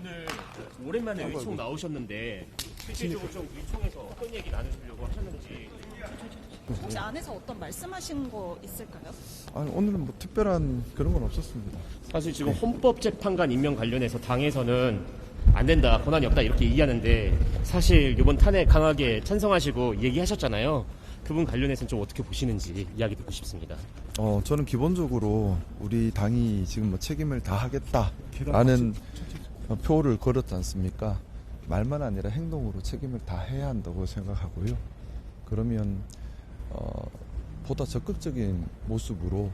오늘 오랜만에 의총 나오셨는데 실질적으로 좀 의총에서 어떤 얘기 나누시려고 하셨는지. 혹시 안에서 어떤 말씀하신 거 있을까요? 아니, 오늘은 뭐 특별한 그런 건 없었습니다. 사실 지금 헌법재판관 임명 관련해서 당에서는 안 된다, 권한이 없다 이렇게 얘기하는데 사실 이번 탄핵 강하게 찬성하시고 얘기하셨잖아요. 그분 관련해서는 좀 어떻게 보시는지 이야기 듣고 싶습니다. 저는 기본적으로 우리 당이 지금 뭐 책임을 다하겠다라는 표를 걸었지 않습니까? 말만 아니라 행동으로 책임을 다해야 한다고 생각하고요. 그러면 보다 적극적인 모습으로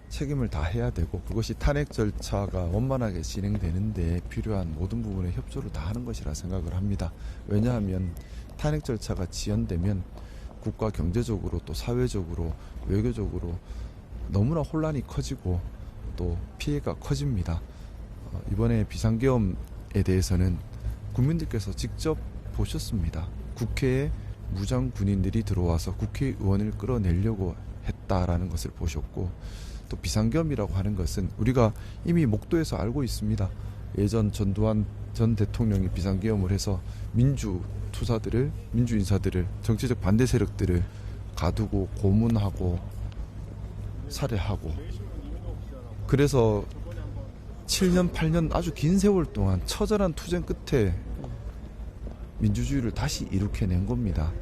책임을 다해야 되고, 그것이 탄핵 절차가 원만하게 진행되는데 필요한 모든 부분에 협조를 다하는 것이라 생각을 합니다. 왜냐하면 탄핵 절차가 지연되면 국가 경제적으로 또 사회적으로 외교적으로 너무나 혼란이 커지고 또 피해가 커집니다. 이번에 비상계엄에 대해서는 국민들께서 직접 보셨습니다. 국회에 무장 군인들이 들어와서 국회의원을 끌어내려고 했다라는 것을 보셨고, 또 비상계엄이라고 하는 것은 우리가 이미 목도에서 알고 있습니다. 예전 전두환 전 대통령이 비상계엄을 해서 민주 인사들을, 정치적 반대 세력들을 가두고 고문하고 살해하고, 그래서 7년 8년 아주 긴 세월 동안 처절한 투쟁 끝에 민주주의를 다시 일으켜낸 겁니다.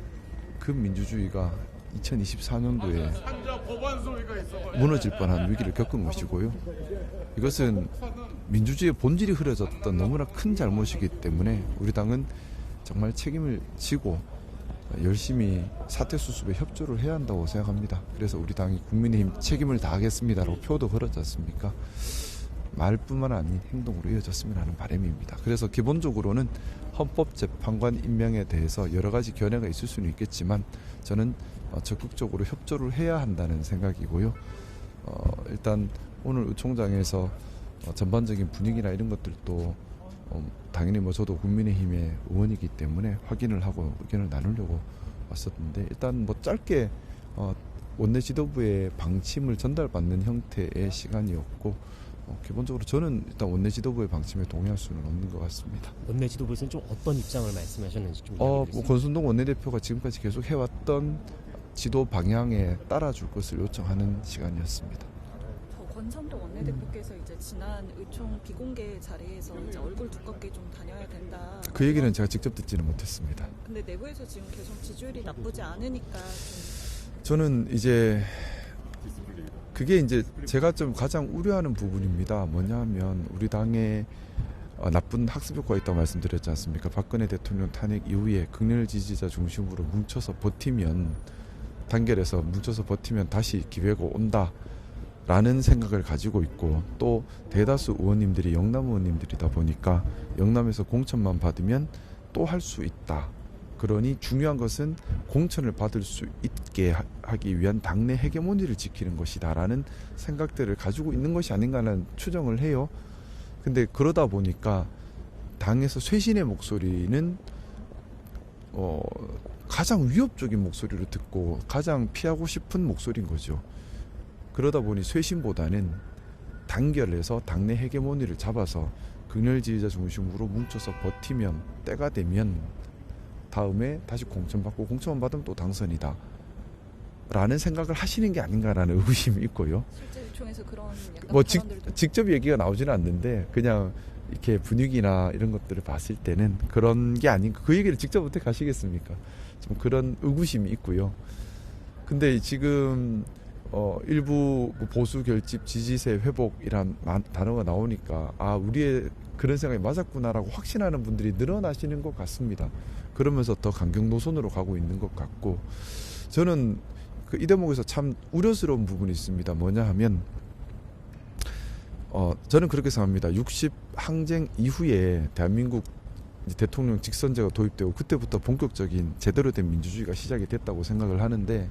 그 민주주의가 2024년도에 무너질 뻔한 위기를 겪은 것이고요. 이것은 민주주의의 본질이 흐려졌던 너무나 큰 잘못이기 때문에 우리 당은 정말 책임을 지고 열심히 사태 수습에 협조를 해야 한다고 생각합니다. 그래서 우리 당이 국민의힘 책임을 다하겠습니다라고 표도 걸었지 않습니까? 말뿐만 아닌 행동으로 이어졌으면 하는 바람입니다. 그래서 기본적으로는 헌법재판관 임명에 대해서 여러 가지 견해가 있을 수는 있겠지만 저는 적극적으로 협조를 해야 한다는 생각이고요. 일단 오늘 의총장에서 전반적인 분위기나 이런 것들도 당연히 뭐 저도 국민의힘의 의원이기 때문에 확인을 하고 의견을 나누려고 왔었는데, 일단 뭐 짧게 원내 지도부의 방침을 전달받는 형태의 시간이었고, 기본적으로 저는 일단 원내 지도부의 방침에 동의할 수는 없는 것 같습니다. 원내 지도부에서는 좀 어떤 입장을 말씀하셨는지 좀 뭐 권순동 원내대표가 지금까지 계속 해왔던 지도 방향에 따라줄 것을 요청하는 시간이었습니다. 권선동 원내대표께서 이제 지난 의총 비공개 자리에서 이제 얼굴 두껍게 좀 다녀야 된다. 그 얘기는 제가 직접 듣지는 못했습니다. 근데 내부에서 지금 계속 지지율이 나쁘지 않으니까 저는 이제 그게 이제 제가 좀 가장 우려하는 부분입니다. 뭐냐면 우리 당에 나쁜 학습 효과가 있다고 말씀드렸지 않습니까? 박근혜 대통령 탄핵 이후에 극렬 지지자 중심으로 뭉쳐서 버티면, 단결해서 뭉쳐서 버티면 다시 기회가 온다라는 생각을 가지고 있고, 또 대다수 의원님들이 영남 의원님들이다 보니까 영남에서 공천만 받으면 또 할 수 있다. 그러니 중요한 것은 공천을 받을 수 있게 하기 위한 당내 헤게모니를 지키는 것이다라는 생각들을 가지고 있는 것이 아닌가라는 추정을 해요. 근데 그러다 보니까 당에서 쇄신의 목소리는 가장 위협적인 목소리를 듣고 가장 피하고 싶은 목소리인 거죠. 그러다 보니 쇄신보다는 단결해서 당내 헤게모니를 잡아서 극렬 지지자 중심으로 뭉쳐서 버티면, 때가 되면 다음에 다시 공천받고, 공천만 받으면 또 당선이다 라는 생각을 하시는 게 아닌가라는 의구심이 있고요. 실제 의총에서 그런 약간 뭐 발언들도 직접 얘기가 나오지는 않는데 그냥 이렇게 분위기나 이런 것들을 봤을 때는 그런 게 아닌가. 그 얘기를 직접 어떻게 하시겠습니까? 좀 그런 의구심이 있고요. 근데 지금 일부 보수 결집 지지세 회복이란 단어가 나오니까 우리의 그런 생각이 맞았구나라고 확신하는 분들이 늘어나시는 것 같습니다. 그러면서 더 강경 노선으로 가고 있는 것 같고, 저는 이 대목에서 참 우려스러운 부분이 있습니다. 뭐냐 하면 저는 그렇게 생각합니다. 60 항쟁 이후에 대한민국 대통령 직선제가 도입되고 그때부터 본격적인 제대로 된 민주주의가 시작이 됐다고 생각을 하는데,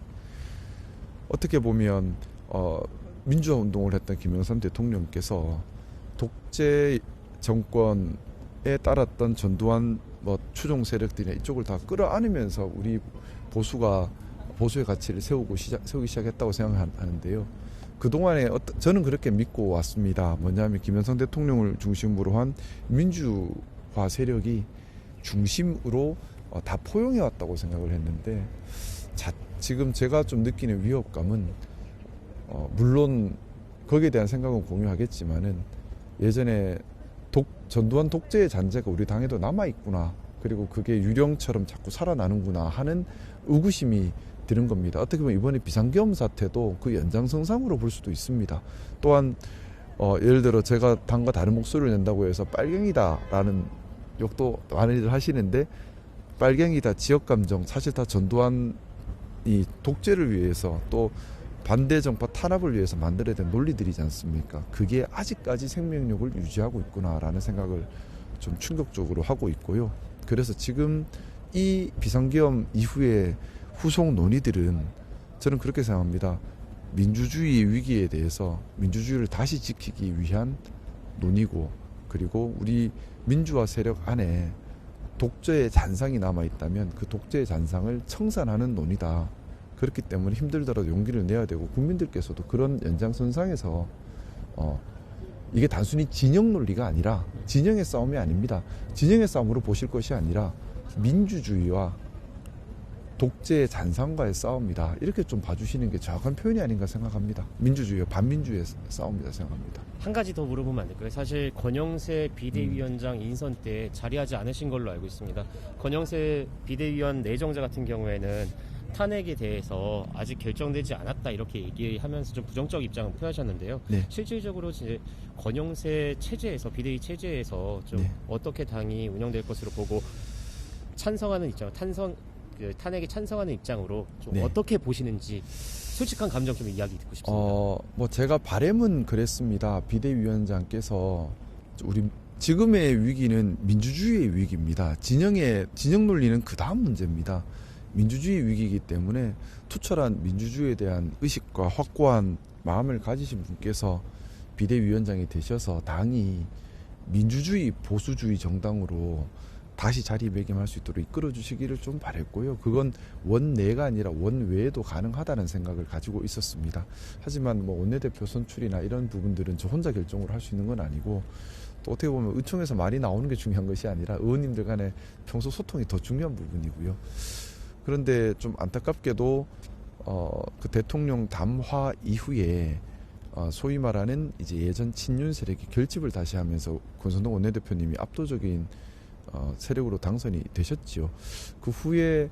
어떻게 보면 민주화 운동을 했던 김영삼 대통령께서 독재 정권에 따랐던 전두환 추종 세력들이나 이쪽을 다 끌어안으면서 우리 보수의 가치를 세우기 시작했다고 생각하는데요. 그동안에 저는 그렇게 믿고 왔습니다. 뭐냐면 김영삼 대통령을 중심으로 한 민주화 세력이 중심으로 다 포용해 왔다고 생각을 했는데, 지금 제가 좀 느끼는 위협감은 물론 거기에 대한 생각은 공유하겠지만은 예전에 전두환 독재의 잔재가 우리 당에도 남아있구나, 그리고 그게 유령처럼 자꾸 살아나는구나 하는 의구심이 드는 겁니다. 어떻게 보면 이번에 비상계엄 사태도 그 연장선상으로 볼 수도 있습니다. 또한 예를 들어 제가 당과 다른 목소리를 낸다고 해서 빨갱이다라는 욕도 많이들 하시는데, 빨갱이다, 지역감정, 사실 다 전두환 이 독재를 위해서 또 반대 정파 탄압을 위해서 만들어야 된 논리들이지 않습니까? 그게 아직까지 생명력을 유지하고 있구나라는 생각을 좀 충격적으로 하고 있고요. 그래서 지금 이 비상계엄 이후에 후속 논의들은 저는 그렇게 생각합니다. 민주주의 위기에 대해서 민주주의를 다시 지키기 위한 논의고, 그리고 우리 민주화 세력 안에 독재의 잔상이 남아있다면 그 독재의 잔상을 청산하는 논의다. 그렇기 때문에 힘들더라도 용기를 내야 되고, 국민들께서도 그런 연장선상에서 이게 단순히 진영 논리가 아니라, 진영의 싸움이 아닙니다. 진영의 싸움으로 보실 것이 아니라 민주주의와 독재의 잔상과의 싸움이다. 이렇게 좀 봐주시는 게 정확한 표현이 아닌가 생각합니다. 민주주의와 반민주의 싸움이다 생각합니다. 한 가지 더 물어보면 안 될까요? 사실 권영세 비대위원장 인선 때 자리하지 않으신 걸로 알고 있습니다. 권영세 비대위원 내정자 같은 경우에는 탄핵에 대해서 아직 결정되지 않았다 이렇게 얘기하면서 좀 부정적 입장을 표하셨는데요. 네. 실질적으로 이제 권영세 체제에서, 비대위 체제에서 좀 네. 어떻게 당이 운영될 것으로 보고 찬성하는 입장, 탄핵에 찬성하는 입장으로 좀 네. 어떻게 보시는지 솔직한 감정 좀 이야기 듣고 싶습니다. 뭐 제가 바람은 그랬습니다. 비대위원장께서 우리 지금의 위기는 민주주의의 위기입니다. 진영 논리는 그 다음 문제입니다. 민주주의 위기이기 때문에 투철한 민주주의에 대한 의식과 확고한 마음을 가지신 분께서 비대위원장이 되셔서 당이 민주주의 보수주의 정당으로 다시 자리매김할 수 있도록 이끌어 주시기를 좀 바랬고요. 그건 원내가 아니라 원외에도 가능하다는 생각을 가지고 있었습니다. 하지만 뭐 원내대표 선출이나 이런 부분들은 저 혼자 결정으로 할 수 있는 건 아니고, 또 어떻게 보면 의총에서 말이 나오는 게 중요한 것이 아니라 의원님들 간의 평소 소통이 더 중요한 부분이고요. 그런데 좀 안타깝게도 그 대통령 담화 이후에 소위 말하는 이제 예전 친윤 세력이 결집을 다시 하면서 권선동 원내대표님이 압도적인 세력으로 당선이 되셨지요. 그 후에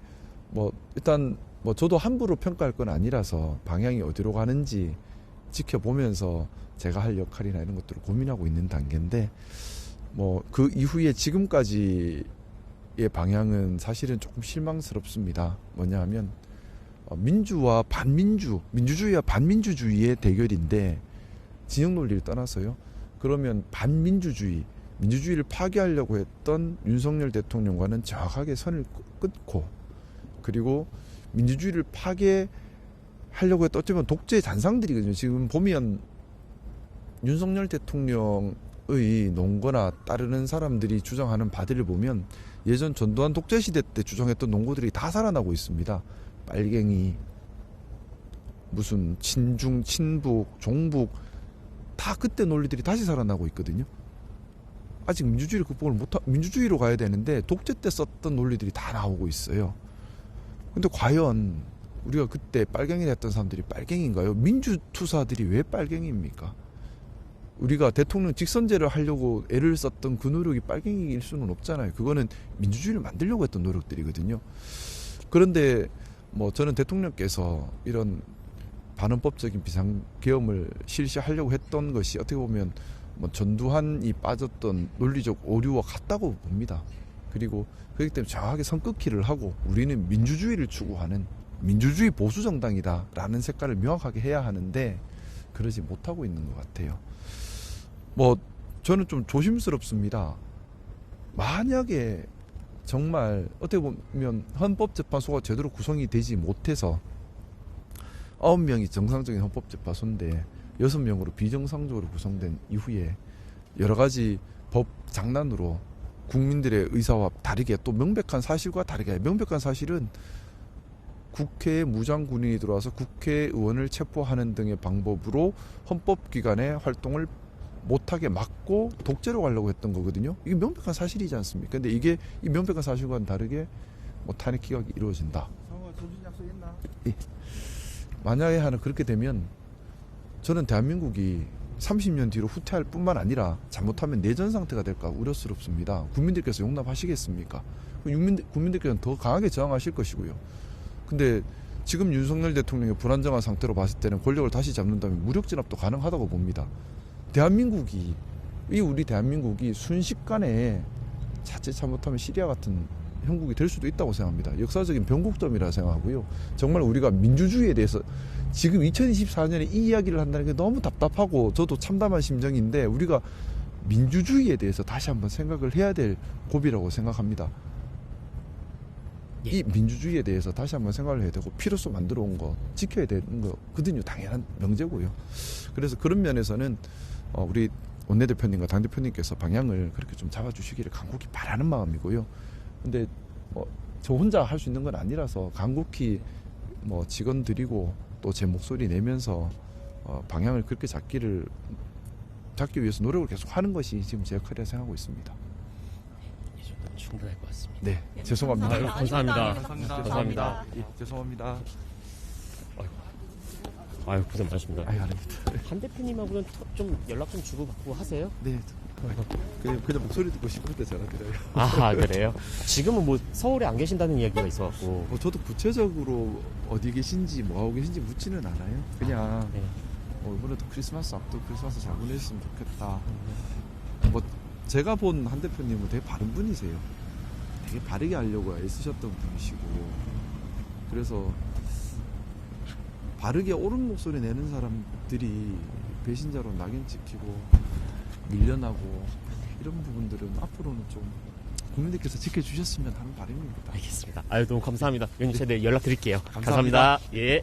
일단 저도 함부로 평가할 건 아니라서 방향이 어디로 가는지 지켜보면서 제가 할 역할이나 이런 것들을 고민하고 있는 단계인데, 그 이후에 지금까지의 방향은 사실은 조금 실망스럽습니다. 뭐냐 하면 민주와 반민주, 민주주의와 반민주주의의 대결인데, 진영 논리를 떠나서요. 그러면 반민주주의, 민주주의를 파괴하려고 했던 윤석열 대통령과는 정확하게 선을 끊고, 그리고 민주주의를 파괴하려고 했던 어쩌면 독재의 잔상들이거든요. 지금 보면 윤석열 대통령의 논거나 따르는 사람들이 주장하는 바들을 보면 예전 전두환 독재 시대 때 주장했던 논거들이 다 살아나고 있습니다. 빨갱이, 무슨 친중, 친북, 종북, 다 그때 논리들이 다시 살아나고 있거든요. 아직 민주주의를 극복을 민주주의로 가야 되는데 독재 때 썼던 논리들이 다 나오고 있어요. 근데 과연 우리가 그때 빨갱이를 했던 사람들이 빨갱이인가요? 민주투사들이 왜 빨갱이입니까? 우리가 대통령 직선제를 하려고 애를 썼던 그 노력이 빨갱이일 수는 없잖아요. 그거는 민주주의를 만들려고 했던 노력들이거든요. 그런데 저는 대통령께서 이런 반헌법적인 비상계엄을 실시하려고 했던 것이 어떻게 보면 전두환이 빠졌던 논리적 오류와 같다고 봅니다. 그리고 그렇기 때문에 정확하게 선긋기를 하고 우리는 민주주의를 추구하는 민주주의 보수 정당이다라는 색깔을 명확하게 해야 하는데 그러지 못하고 있는 것 같아요. 저는 좀 조심스럽습니다. 만약에 정말 어떻게 보면 헌법재판소가 제대로 구성이 되지 못해서 9명이 정상적인 헌법재판소인데 6명으로 비정상적으로 구성된 이후에 여러 가지 법 장난으로 국민들의 의사와 다르게 또 명백한 사실과 다르게, 명백한 사실은 국회에 무장군인이 들어와서 국회의원을 체포하는 등의 방법으로 헌법기관의 활동을 못하게 막고 독재로 가려고 했던 거거든요. 이게 명백한 사실이지 않습니까? 근데 이게 이 명백한 사실과는 다르게 뭐 탄핵 기각이 이루어진다. 예. 만약에 하나 그렇게 되면 저는 대한민국이 30년 뒤로 후퇴할 뿐만 아니라 잘못하면 내전 상태가 될까 우려스럽습니다. 국민들께서 용납하시겠습니까? 국민들께서는 더 강하게 저항하실 것이고요. 근데 지금 윤석열 대통령의 불안정한 상태로 봤을 때는 권력을 다시 잡는다면 무력 진압도 가능하다고 봅니다. 우리 대한민국이 순식간에 자칫 잘못하면 시리아 같은 형국이 될 수도 있다고 생각합니다. 역사적인 변곡점이라 생각하고요. 정말 우리가 민주주의에 대해서 지금 2024년에 이 이야기를 한다는 게 너무 답답하고 저도 참담한 심정인데 우리가 민주주의에 대해서 다시 한번 생각을 해야 될 고비라고 생각합니다. 이 민주주의에 대해서 다시 한번 생각을 해야 되고 피로써 만들어 온 거 지켜야 되는 거거든요. 당연한 명제고요. 그래서 그런 면에서는 우리 원내대표님과 당대표님께서 방향을 그렇게 좀 잡아주시기를 간곡히 바라는 마음이고요. 근데 저 혼자 할 수 있는 건 아니라서 간곡히 직원 드리고 또 제 목소리 내면서 방향을 그렇게 잡기 위해서 노력을 계속 하는 것이 지금 제 역할이라 생각하고 있습니다. 이 정도는 충분할 것 같습니다. 네, 죄송합니다. 아유, 감사합니다. 감사합니다. 예, 죄송합니다. 아유, 고생 많으십니다. 아유, 아닙니다. 한 대표님하고는 좀 연락 좀 주고받고 하세요? 네, 그냥 목소리 듣고 싶을 때 전화드려요. 아, 그래요? 지금은 뭐 서울에 안 계신다는 이야기가 있어갖고. 저도 구체적으로 어디 계신지 뭐 하고 계신지 묻지는 않아요. 그냥 네. 이번에도 크리스마스 앞두고 크리스마스 잘 보냈으면 좋겠다. 제가 본 한 대표님은 되게 바른 분이세요. 되게 바르게 하려고 애쓰셨던 분이시고, 그래서 바르게 옳은 목소리 내는 사람들이 배신자로 낙인 찍히고 밀려나고 이런 부분들은 앞으로는 좀 국민들께서 지켜주셨으면 하는 바람입니다. 알겠습니다. 아유, 너무 감사합니다. 연휴 최대 연락 드릴게요. 감사합니다. 예.